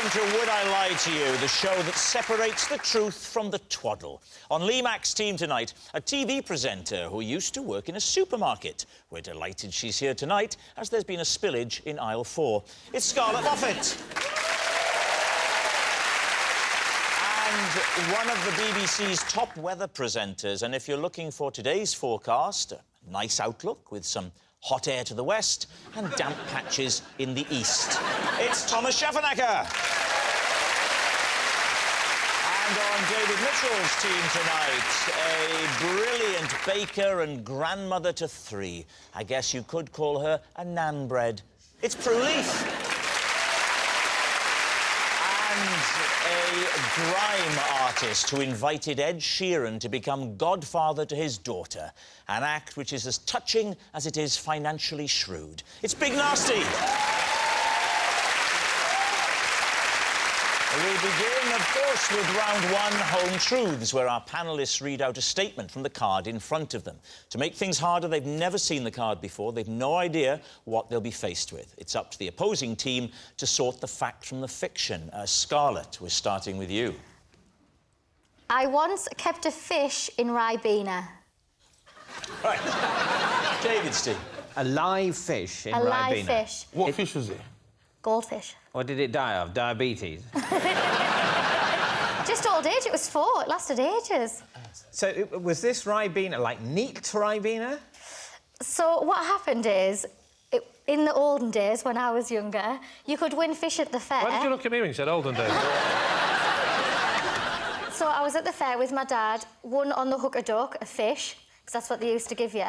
welcome to Would I Lie to You, the show that separates the truth from the twaddle. On Lee Mack's team tonight, a TV presenter who used to work in a supermarket. We're delighted she's here tonight, as there's been a spillage in aisle 4. It's Scarlett Moffatt. And one of the BBC's top weather presenters, and if you're looking for today's forecast, a nice outlook with some hot air to the west and damp patches in the east. It's Tomasz Schafernaker. And on David Mitchell's team tonight, a brilliant baker and grandmother to 3. I guess you could call her a nan bread. It's Prue Leith. And a grime artist who invited Ed Sheeran to become godfather to his daughter. An act which is as touching as it is financially shrewd. It's Big Narstie. We begin, of course, with round 1, Home Truths, where our panellists read out a statement from the card in front of them. To make things harder, they've never seen the card before. They've no idea what they'll be faced with. It's up to the opposing team to sort the fact from the fiction. Scarlett, we're starting with you. I once kept a fish in Ribena. Right. David's team. A live fish in Ribena. A live fish. What fish was it? Goldfish. What did it die of? Diabetes? Just old age, it was 4. It lasted ages. So, was this Ribena, like, neat Ribena? So what happened is, in the olden days, when I was younger, you could win fish at the fair. Why did you look at me when you said olden days? So I was at the fair with my dad, won on the hook a duck, a fish, because that's what they used to give you.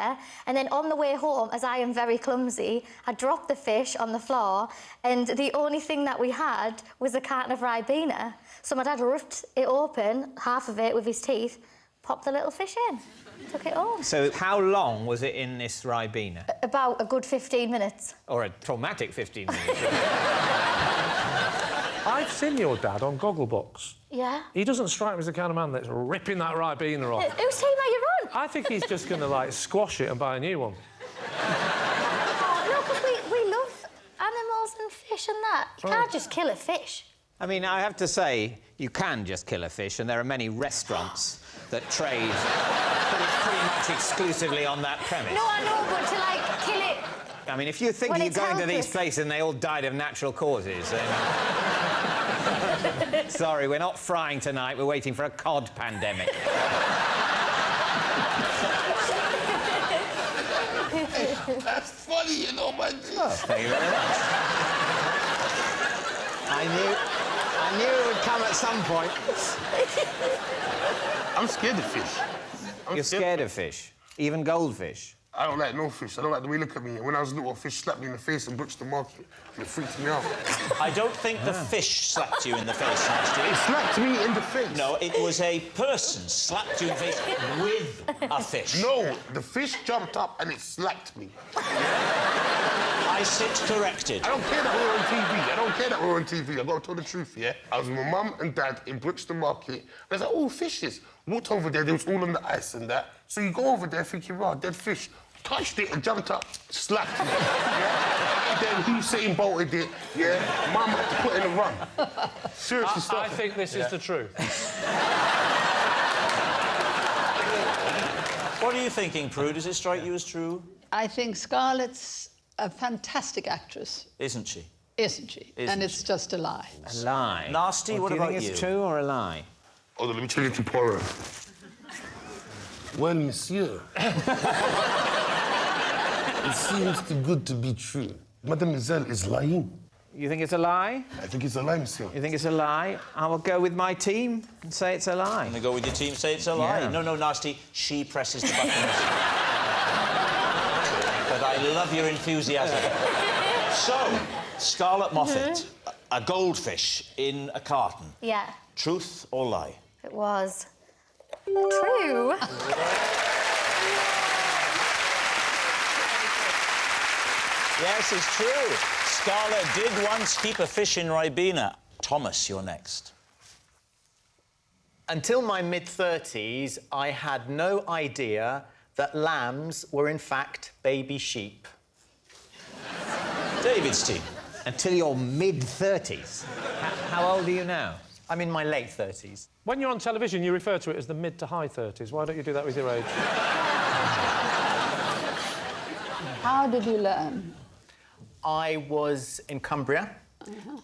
And then on the way home, as I am very clumsy, I dropped the fish on the floor, and the only thing that we had was a carton of Ribena. So my dad ripped it open, half of it with his teeth, popped the little fish in, took it home. So how long was it in this Ribena? About a good 15 minutes. Or a traumatic 15 minutes. I've seen your dad on Gogglebox. Yeah? He doesn't strike me as the kind of man that's ripping that Ribena off. Whose team are you on? I think he's just going to, like, squash it and buy a new one. No, because we love animals and fish and that. You can't just kill a fish. I mean, I have to say, you can just kill a fish, and there are many restaurants that trade pretty much exclusively on that premise. No, I know, but to, like, kill it... I mean, if you think you're going to these places and they all died of natural causes, then... Sorry, we're not frying tonight, we're waiting for a cod pandemic. That's funny, you know, man. Oh, thank you very much. I knew it would come at some point. I'm scared of fish. You're scared of fish? Even goldfish? I don't like no fish. I don't like the way they look at me. And when I was little, a fish slapped me in the face and Brooks the market. And it freaked me out. I don't think the fish slapped you in the face, Narstie. It slapped me in the face. No, it was a person slapped you in the face with a fish. No, the fish jumped up and it slapped me. I sit corrected. I don't care that we're on TV. I don't care that we're on TV. I've got to tell the truth, yeah? I was with my mum and dad in Brixton Market. I was like, oh, fishes. Walked over there, they was all on the ice and that. So you go over there thinking, wow, dead fish. Touched it and jumped up, slapped me. Yeah? Then Hussein bolted it, yeah? Mum had to put in a run. Seriously, stop. I think this is the truth. What are you thinking, Prue? Does it strike you as true? I think Scarlett's a fantastic actress. Isn't she? Isn't she? And it's just a lie. A lie. Narstie, what about you? Do you think it's true or a lie? Hold on, let me tell you to Poirot. Well, monsieur, it seems too good to be true. Mademoiselle is lying. You think it's a lie? I think it's a lie, monsieur. You think it's a lie? I will go with my team and say it's a lie. I'm going to go with your team, say it's a lie. Yeah. No, Narstie, she presses the buttons. But I love your enthusiasm. So, Scarlett Moffatt, a goldfish in a carton. Yeah. Truth or lie? It was true. Yes, it's true. Scarlett did once keep a fish in Ribena. Tomasz, you're next. Until my mid-30s, I had no idea that lambs were in fact baby sheep. David's team. Until your mid-30s. How old are you now? I'm in my late 30s. When you're on television, you refer to it as the mid to high 30s. Why don't you do that with your age? How did you learn? I was in Cumbria,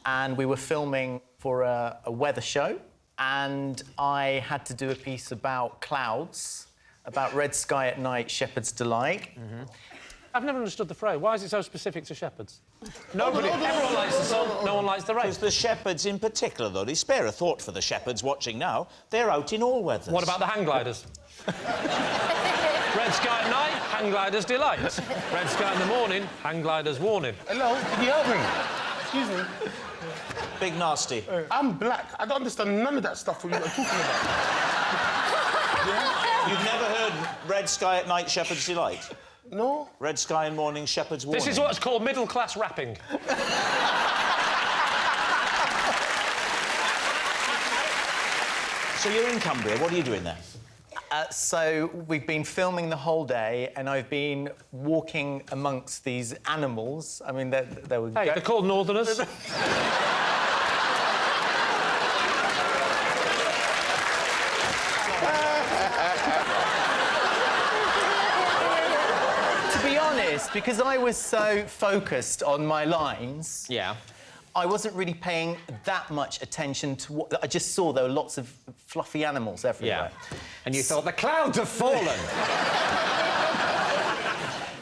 and we were filming for a weather show, and I had to do a piece about clouds, about red sky at night, shepherd's delight. I've never understood the phrase. Why is it so specific to shepherds? Nobody, everyone likes the sun, no one likes the rain. Because the shepherds in particular, though, they spare a thought for the shepherds watching now. They're out in all weathers. What about the hang gliders? Red sky at night, hang gliders delight. Red sky in the morning, hang gliders warning. Hello, can you help me? Excuse me. Big Narstie? I'm black. I don't understand none of that stuff what you're talking about. You've never heard red sky at night, shepherd's delight? No? Red sky in morning, shepherd's warning. This is what's called middle-class rapping. So you're in Cumbria. What are you doing there? So we've been filming the whole day, and I've been walking amongst these animals. I mean, they were... Hey, they're called northerners. To be honest, because I was so focused on my lines... Yeah. I wasn't really paying that much attention to what... I just saw there were lots of fluffy animals everywhere. Yeah. And you thought, the clouds have fallen.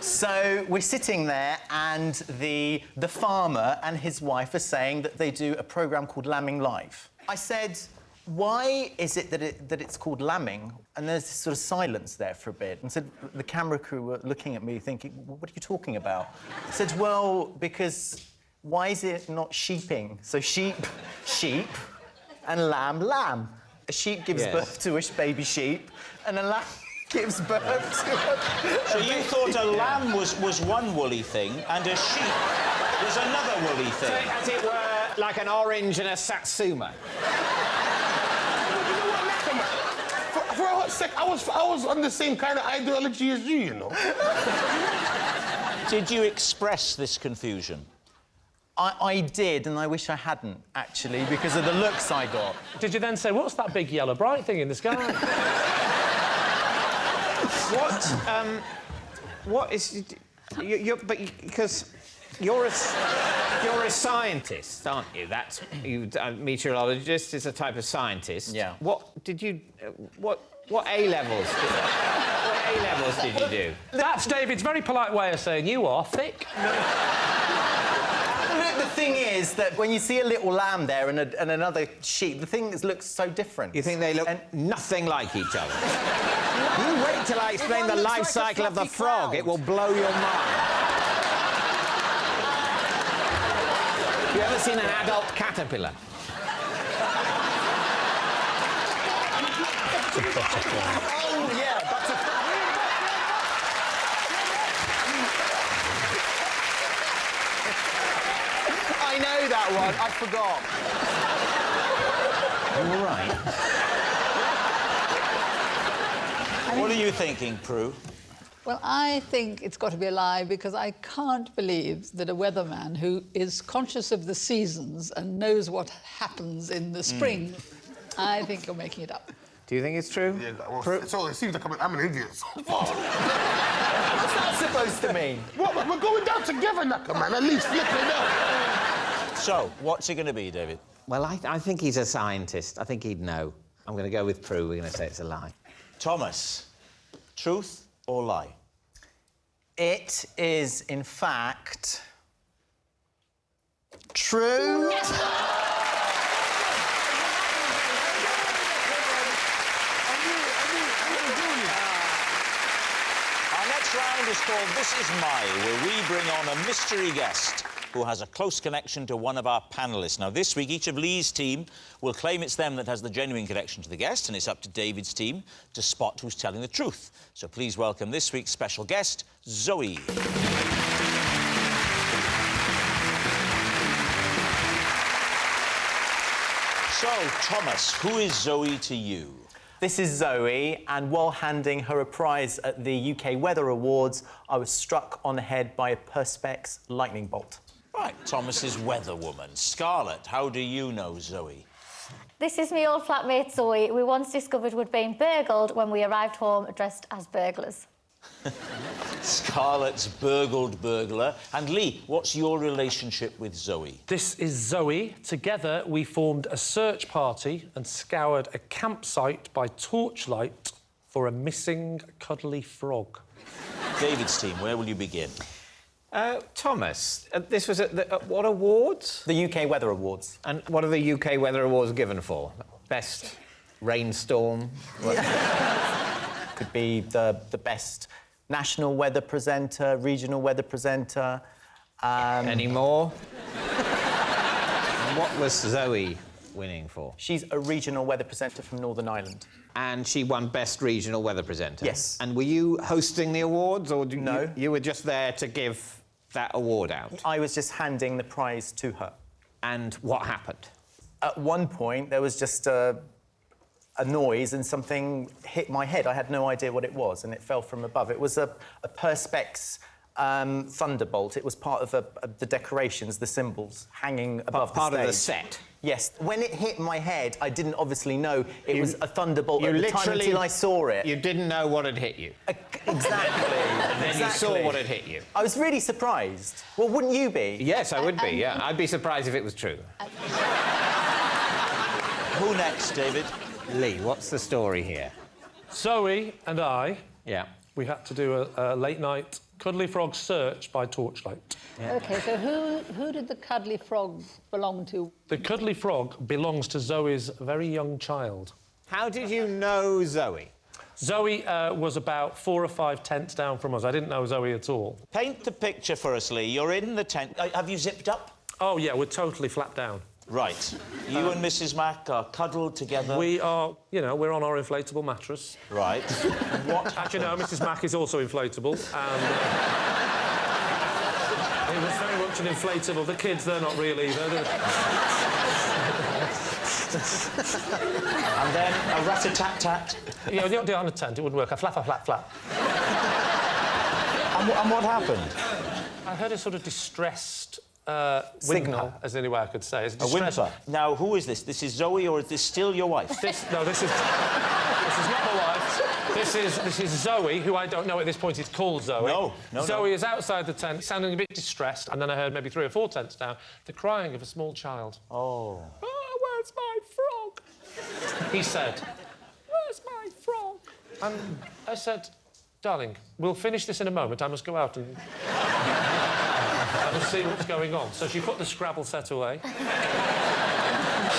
So we're sitting there, and the farmer and his wife are saying that they do a programme called Lambing Live. I said, why is it that it's called lambing? And there's this sort of silence there for a bit. And said, the camera crew were looking at me thinking, what are you talking about? I said, well, because... why is it not sheeping? So sheep, sheep, and lamb, lamb. A sheep gives birth to a baby sheep, and a lamb gives birth to a... So you thought a lamb was one woolly thing, and a sheep was another woolly thing? So, as it were, like an orange and a satsuma. For a hot sec, I was on the same kind of ideology as you, you know. Did you express this confusion? I did, and I wish I hadn't, actually, because of the looks I got. Did you then say, what's that big yellow bright thing in the sky? What is... because you're a scientist, aren't you? That's... a meteorologist is a type of scientist. Yeah. What did you... what A-levels what A-levels did you do? That's David's very polite way of saying you are thick. Look, the thing is that when you see a little lamb there and another sheep, the thing looks so different. You think they look nothing like each other? You wait till I explain the life cycle of the frog. It will blow your mind. You ever seen an adult caterpillar? Oh, yeah, that's a... I know that one. I forgot. All right. What are you thinking, Prue? Well, I think it's got to be a lie because I can't believe that a weatherman who is conscious of the seasons and knows what happens in the spring, I think you're making it up. Do you think it's true? Yeah, well, so it seems like I'm an idiot. What's that supposed to mean? What, we're going down together, Naka, man. At least flip it up. So, what's it going to be, David? Well, I think he's a scientist. I think he'd know. I'm going to go with Prue. We're going to say it's a lie. Thomas, truth or lie? It is, in fact, true. Our next round is called This Is My, where we bring on a mystery guest who has a close connection to one of our panellists. Now, this week, each of Lee's team will claim it's them that has the genuine connection to the guest, and it's up to David's team to spot who's telling the truth. So please welcome this week's special guest, Zoe. So, Thomas, who is Zoe to you? This is Zoe, and while handing her a prize at the UK Weather Awards, I was struck on the head by a Perspex lightning bolt. Right, Thomas's weather woman. Scarlett, how do you know Zoe? This is me old flatmate Zoe. We once discovered we'd been burgled when we arrived home dressed as burglars. Scarlett's burgled burglar. And Lee, what's your relationship with Zoe? This is Zoe. Together, we formed a search party and scoured a campsite by torchlight for a missing cuddly frog. David's team, where will you begin? Thomas, this was at what awards? The UK Weather Awards. And what are the UK Weather Awards given for? Best rainstorm? Could be the best national weather presenter, regional weather presenter. Any more? And what was Zoe winning for? She's a regional weather presenter from Northern Ireland. And she won Best Regional Weather Presenter? Yes. And were you hosting the awards, or No. you were just there to give that award out? I was just handing the prize to her. And what happened? At one point, there was just a noise and something hit my head. I had no idea what it was, and it fell from above. It was a Perspex thunderbolt. It was part of the decorations, the symbols, hanging above the stage. Part of the set? Yes. When it hit my head, I didn't obviously know it was a thunderbolt at the time until I saw it. You didn't know what had hit you? Exactly. And then you saw what had hit you? I was really surprised. Well, wouldn't you be? Yes, I would be, yeah. I'd be surprised if it was true. Who next, David? Lee, what's the story here? Zoe and I, Yeah. we had to do a late-night cuddly frog search by torchlight. OK, so who did the cuddly frog belong to? The cuddly frog belongs to Zoe's very young child. How did you know Zoe? Zoe was about 4 or 5 tents down from us. I didn't know Zoe at all. Paint the picture for us, Lee. You're in the tent. Have you zipped up? Oh, yeah, we're totally flat down. Right. You and Mrs. Mack are cuddled together. We are, you know, we're on our inflatable mattress. Right. What As you know, Mrs. Mack is also inflatable, and it was very much an inflatable. The kids, they're not really either. And then a rat-a-tat-tat. You know, you don't do it on a tent, it wouldn't work. A flap, a flap, flap. And what happened? I heard a sort of distressed Signal. whimper, as the only way I could say. It's A distressed- whimper. Now, who is this? This is Zoe, or is this still your wife? This is not my wife. This is Zoe, who I don't know at this point is called Zoe. No. Zoe is outside the tent, sounding a bit distressed, and then I heard maybe 3 or 4 tents down the crying of a small child. Oh. Oh, where's my frog? He said, where's my frog? And I said, darling, we'll finish this in a moment. I must go out and I must see what's going on. So she put the Scrabble set away.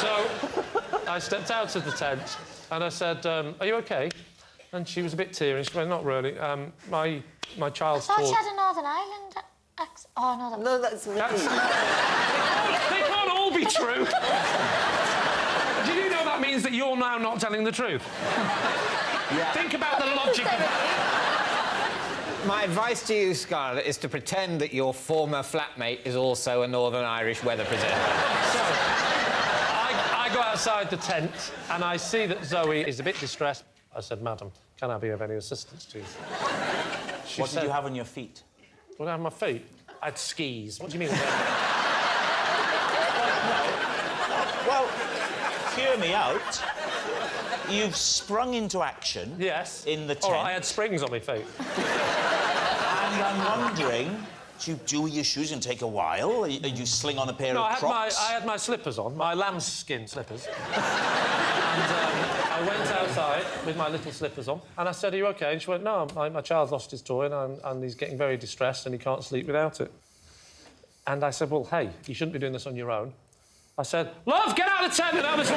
So I stepped out of the tent and I said, are you OK? And she was a bit teary. She went, not really. My child's I thought taught... she had a Northern Ireland accent. Oh, no, that was... No, that's really... They can't all be true. Do you know that means that you're now not telling the truth? Yeah. Think about the logic of that. My advice to you, Scarlett, is to pretend that your former flatmate is also a Northern Irish weather presenter. So, I go outside the tent and I see that Zoe is a bit distressed. I said, madam, can I be of any assistance to you? What did you have on your feet? What did I have on my feet? I had skis. What do you mean? Well, hear me out. You've sprung into action. Yes. In the tent. All right, I had springs on my feet. And I'm wondering, do you do your shoes and take a while? Or you sling on a pair of Crocs? I had my slippers on, my lambskin slippers. And I went outside with my little slippers on, and I said, are you OK? And she went, no, my child's lost his toy and he's getting very distressed and he can't sleep without it. And I said, well, hey, you shouldn't be doing this on your own. I said, love, get out of the tent! And I was...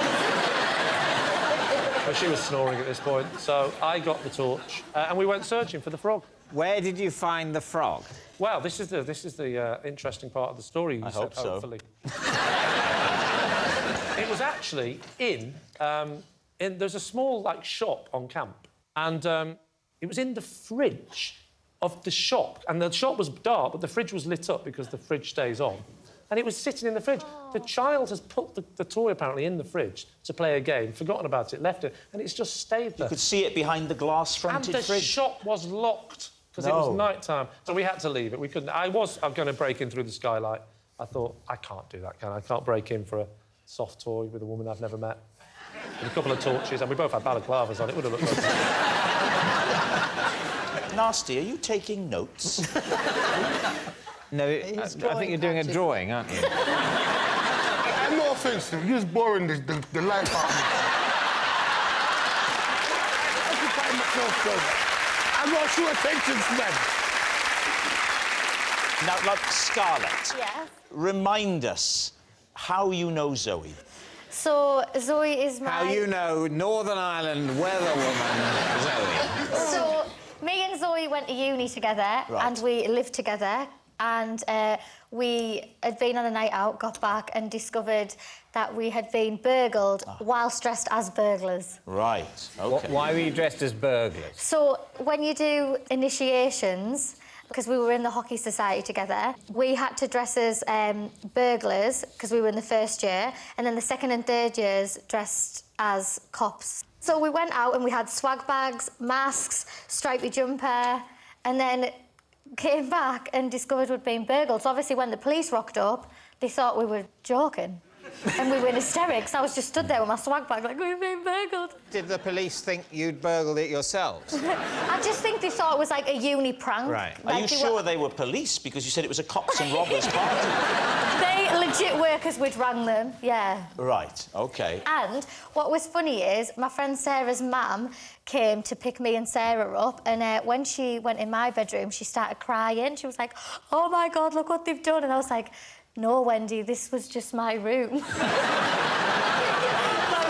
Well, she was snoring at this point, so I got the torch and we went searching for the frog. Where did you find the frog? Well, this is the interesting part of the story. You I said, hope so. hopefully. It was actually in there's a small shop on camp, and it was in the fridge of the shop, and the shop was dark, but the fridge was lit up because the fridge stays on. And it was sitting in the fridge. Oh. The child has put the toy, apparently, in the fridge to play a game, forgotten about it, left it, and it's just stayed there. You could see it behind the glass-fronted fridge. And the shop was locked, because it was night time. So we had to leave it. We couldn't... I was going to break in through the skylight. I thought, I can't do that, can I? I can't break in for a soft toy with a woman I've never met. With a couple of torches, and we both had balaclavas on. It would have looked like... Narstie, are you taking notes? No, I think you're doing a drawing, aren't you? I'm not offensive. You're just boring the life out of me. Occupy myself, brother. I'm not sure attention's man. Now, Scarlett. Yes. Remind us how you know Zoe. So, Zoe is my... How you know Northern Ireland weather woman, Zoe. So, me and Zoe went to uni together, and we lived together, and we had been on a night out, got back, and discovered that we had been burgled whilst dressed as burglars. Right, OK. Why were you dressed as burglars? So, when you do initiations, because we were in the hockey society together, we had to dress as burglars, because we were in the first year, and then the second and third years dressed as cops. So we went out and we had swag bags, masks, stripy jumper, and then came back and discovered we'd been burgled. So obviously when the police rocked up, they thought we were joking. And we were in hysterics. I was just stood there with my swag bag like, we've been burgled. Did the police think you'd burgled it yourselves? I just think they thought it was like a uni prank. Right. Are you sure they were police? Because you said it was a cops and robbers party. They legit workers, we'd rang them, yeah. Right, OK. And what was funny is my friend Sarah's mum came to pick me and Sarah up, and when she went in my bedroom, she started crying. She was like, oh, my God, look what they've done. And I was like, no, Wendy, this was just my room. My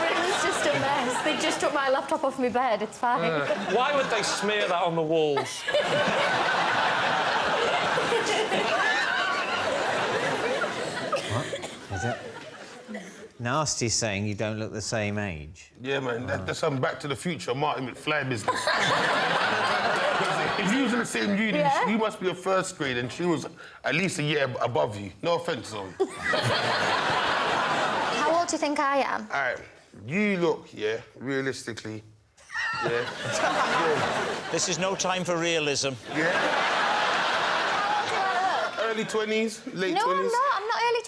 room was just a mess. They just took my laptop off my bed, it's fine. Why would they smear that on the walls? Is it? Nasty's saying you don't look the same age. Yeah, man, that's some Back to the Future Martin McFly business. If you was in the same uni, you must be a first grade, and she was at least a year above you. No offence, Zoe. How old do you think I am? All right, you look, realistically, This is no time for realism. Early 20s, late 20s? No, I'm not. I'm not early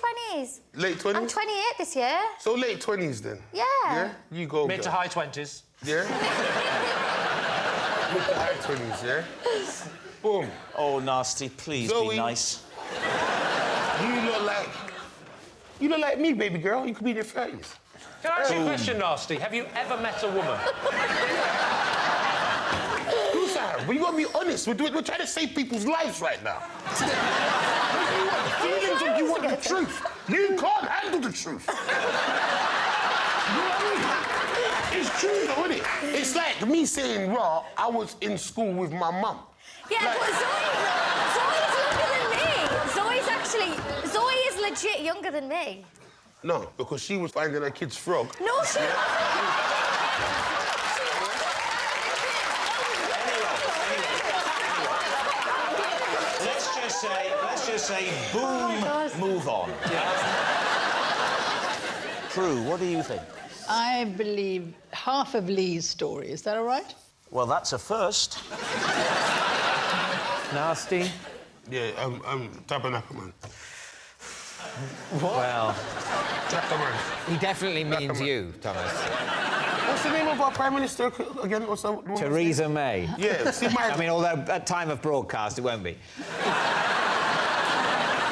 20s. Late 20s? I'm 28 this year. So late 20s, then? Yeah. Yeah? You go, Mid to girl. high 20s. Yeah? Mid to high 20s, yeah? Boom. Oh, Narstie, please Zoe. be nice. You look like me, baby girl. You could be in your 30s. Can I ask you a question, Narstie? Have you ever met a woman? Who's that? But you gotta be honest. We're trying to save people's lives right now. Feelings if you want the truth. You can't handle the truth. It's true, though, isn't it? It's like me saying, raw, I was in school with my mum. Yeah, Like- but Zoe's younger than me. Zoe is legit younger than me. No, because she was finding her kid's frog. No, she Let's just say, boom, move on. Prue, what do you think? I believe half of Lee's story. Is that all right? Well, that's a first. Nasty? Yeah, Tabernacle Man. Well, Tabernacle. he definitely means you, Thomas. What's the name of our Prime Minister again? What's that? Theresa May. Yeah, see, I mean, although at time of broadcast it won't be.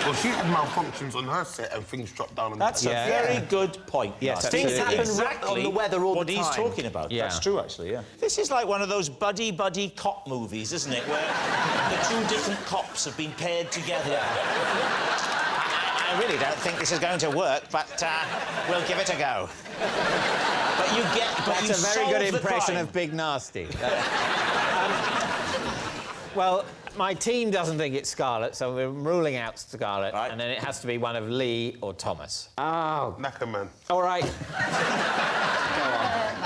Well, she had malfunctions on her set and things dropped down on That's the a very good point. Yes, Narstie. things happen exactly on the weather all the what he's time. talking about. Yeah. That's true, actually, yeah. This is like one of those buddy-buddy cop movies, isn't it, where the two different cops have been paired together. I really don't think this is going to work, but we'll give it a go. But you get... But That's you a very good solve the impression crime. of Big Narstie. Well, my team doesn't think it's Scarlett, so we're ruling out Scarlett, Right. and then it has to be one of Lee or Thomas. Oh, Knacker Man. all right.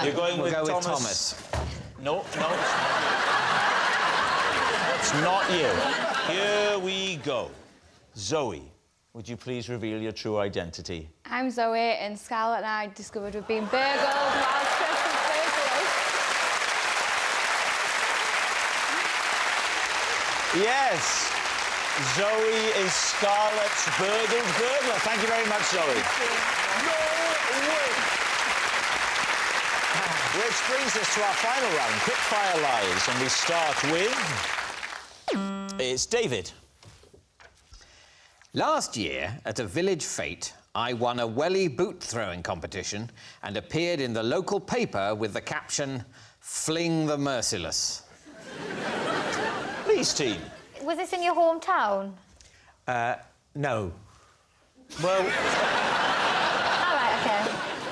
You're going We'll with go Thomas. with Thomas. No, it's not you. Here we go. Zoe, would you please reveal your true identity? I'm Zoe, and Scarlett and I discovered we've been burgled whilst dressed as burglars. Yes. Zoe is Scarlett's burgled burglar. Thank you very much, Zoe. No way! Which brings us to our final round, quick-fire lies, and we start with... It's David. Last year, at a village fete, I won a welly boot throwing competition and appeared in the local paper with the caption, "Fling the merciless." Lee's team. Was this in your hometown? No. Well, All right, OK.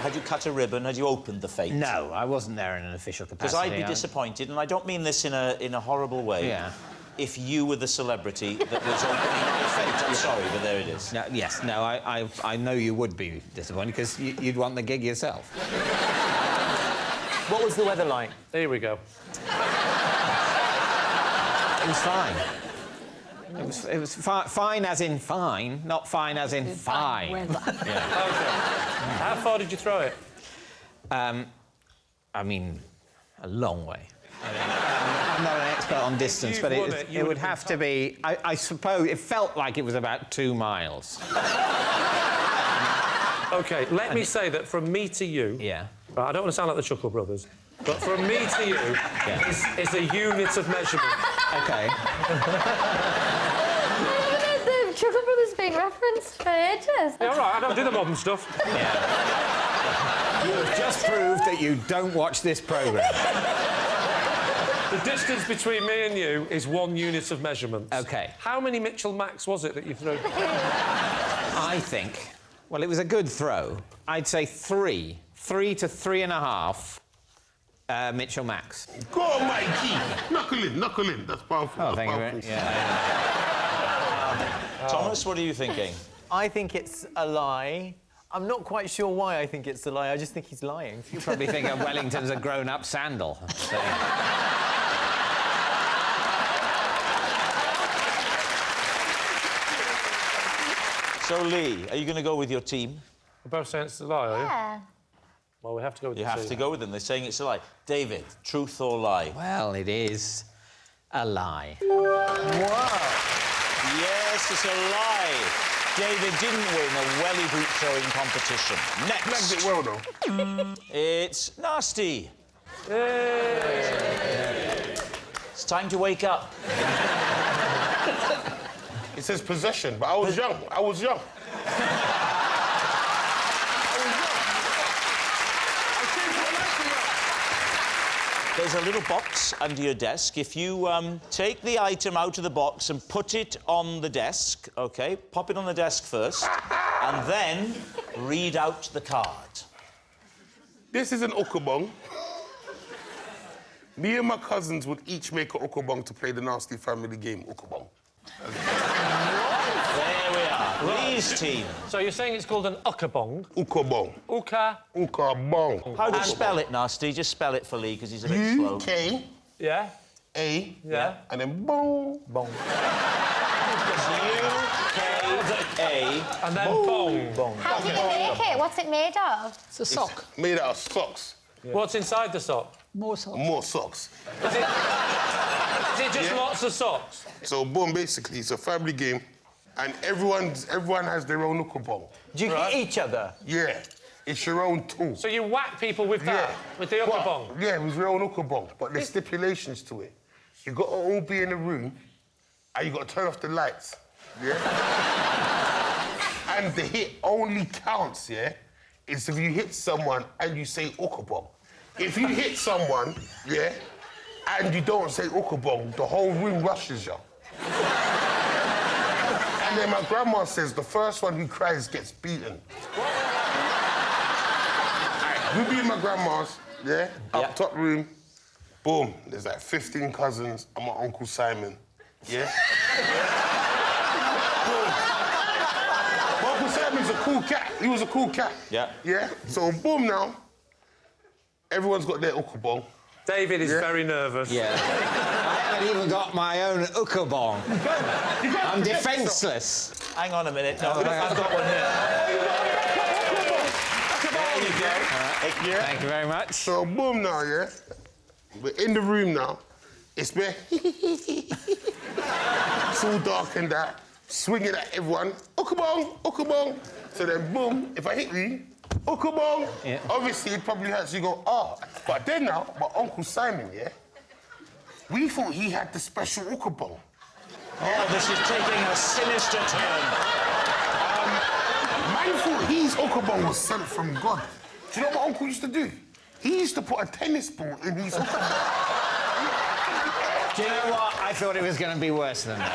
had you cut a ribbon? Had you opened the fete? No, I wasn't there in an official capacity. Because I'd be disappointed, and I don't mean this in a horrible way. Yeah. If you were the celebrity that was opening my fete. I'm sorry, but there it is. No, yes, no, I know you would be disappointed because you'd want the gig yourself. What was the weather like? Here we go. It was fine. It was fine as in fine, not fine as in fine. Weather. Yeah. OK. How far did you throw it? I mean, a long way. I'm not an expert on distance, but it would have to be... I suppose it felt like it was about 2 miles. OK, let me say that from me to you... Yeah. Right, I don't want to sound like the Chuckle Brothers, but from me to you is a unit of measurement. OK. The Chuckle Brothers being referenced for ages. Yeah, all right, I don't do the modern stuff. Yeah. You have just proved that you don't watch this programme. The distance between me and you is 1 unit of measurement. OK. How many Mitchell Max was it that you threw? I think... Well, it was a good throw. I'd say 3. 3 to 3.5 Mitchell Max. Go on, Mikey! Knuckle in. That's powerful. Oh, thank you very much. Yeah. Thomas, what are you thinking? I think it's a lie. I'm not quite sure why I think it's a lie. I just think he's lying. You probably think of Wellington's a grown-up sandal. So. So, Lee, are you going to go with your team? We're both saying it's a lie, are you? Yeah. Well, we have to go with You the have team. to go with them. They're saying it's a lie. David, truth or lie? Well, it is a lie. Yes, it's a lie. David didn't win a welly boot throwing competition. Next. Flagged it well, though. It's Narstie. It's time to wake up. It says possession, but I was young. There's a little box under your desk. If you take the item out of the box and put it on the desk, OK, pop it on the desk first, and then read out the card. This is an ukabong. Me and my cousins would each make an ukabong to play the Narstie family game, ukabong. There we are. Lee's team. So you're saying it's called an ukabong? Ukabong. Ukabong. How do you spell it, Narstie? Just spell it for Lee, because he's a bit slow. U-K-A, Yeah? Yeah. and then bong. Bong. U-K-A. And then bong. How do you make it? What's it made of? It's a sock. Made out of socks. What's inside the sock? More socks. More socks. Is it just lots of socks? So, boom, basically, it's a family game, and everyone has their own ukabong. Do you hit each other? Yeah, it's your own tool. So you whack people with that? With the ukabong? Well, yeah, with your own ukabong, but there's stipulations to it. You got to all be in a room, and you got to turn off the lights. Yeah. And the hit only counts. Yeah, is if you hit someone and you say ukabong. If you hit someone, yeah, and you don't say ukabong, the whole room rushes you. And then my grandma says the first one who cries gets beaten. Alright, we be in my grandma's, yeah, up top room. Boom, there's like 15 cousins and my Uncle Simon, yeah? Boom. My Uncle Simon's a cool cat. He was a cool cat. Yeah. Yeah? So, boom now. Everyone's got their ukabong. David is very nervous. Yeah. I haven't even got my own ukabong. I'm defenceless. Hang on a minute. No, I've got one here. There you go. Yeah. Thank you very much. So, boom now, yeah? We're in the room now. It's where it's all dark and that, swinging at everyone, hookabong. So then, boom, if I hit you, hookabong. Yeah. Obviously, it probably hurts. You go, ah. But then now, my Uncle Simon, yeah, we thought he had the special hookabong. Oh, this is taking a sinister turn. Man thought his hookabong was sent from God. Do you know what Uncle used to do? He used to put a tennis ball in his hookabong. Do you know what? I thought it was going to be worse than that.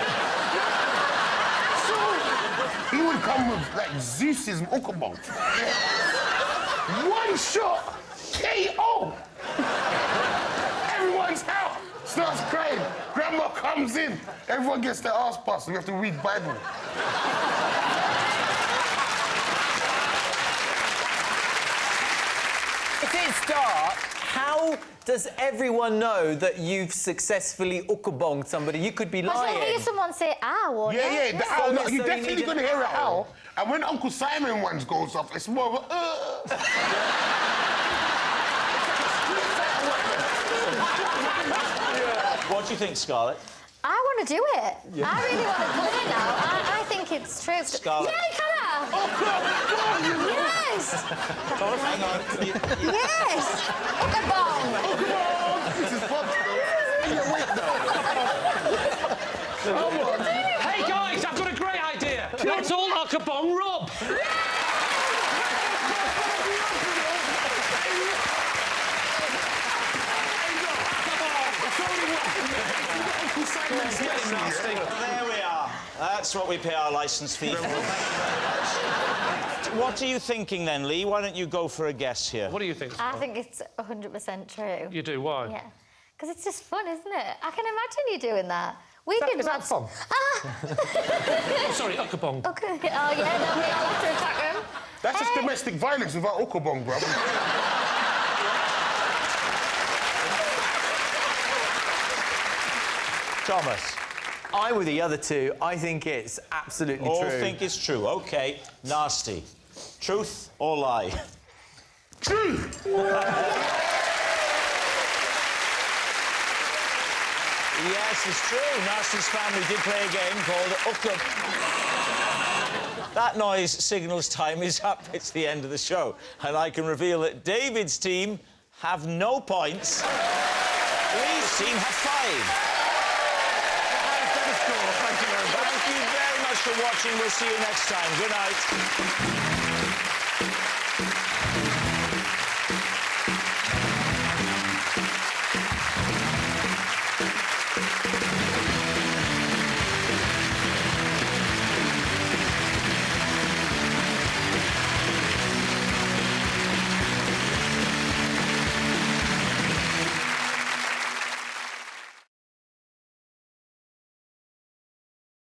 So, he would come with, like, Zeus's hookabong. One shot, KO! Everyone's out, starts crying. Grandma comes in. Everyone gets their ass passed. We have to read Bible. If it's dark, how does everyone know that you've successfully hookabonged somebody? You could be Well, lying. you'll hear someone say, ow, won't you? Yeah, the owl. No, So you're you definitely need going to an hear an owl. owl. And when Uncle Simon ones goes off, it's more of a... What do you think, Scarlett? I want to do it. I really want to play it now. I think it's true. Scarlett. Yay, colour! Yes! Hang on. Yes! Hookabong! This is fun, though. Wait, Come on. Hey, guys, I've got a great idea. Let's all hookabong Rob. There we are. That's what we pay our licence fee for. What are you thinking then, Lee? Why don't you go for a guess here? What do you think? I think it's 100% true. You do? Why? Yeah. Because it's just fun, isn't it? I can imagine you doing that. We Is did that fun? Ah! Oh, sorry, hookabong. Okay. Oh, yeah, no, we all have to attack him. That's just domestic violence without hookabong, bro. Thomas. I'm with the other two. I think it's absolutely All true. think it's true. OK. Nasty. Truth or lie? Truth! Yes, it's true. Nasty's family did play a game called Hookab. That noise signals time is up. It's the end of the show. And I can reveal that David's team have no points. Lee's team have 5. Thank you very much for watching. We'll see you next time. Good night.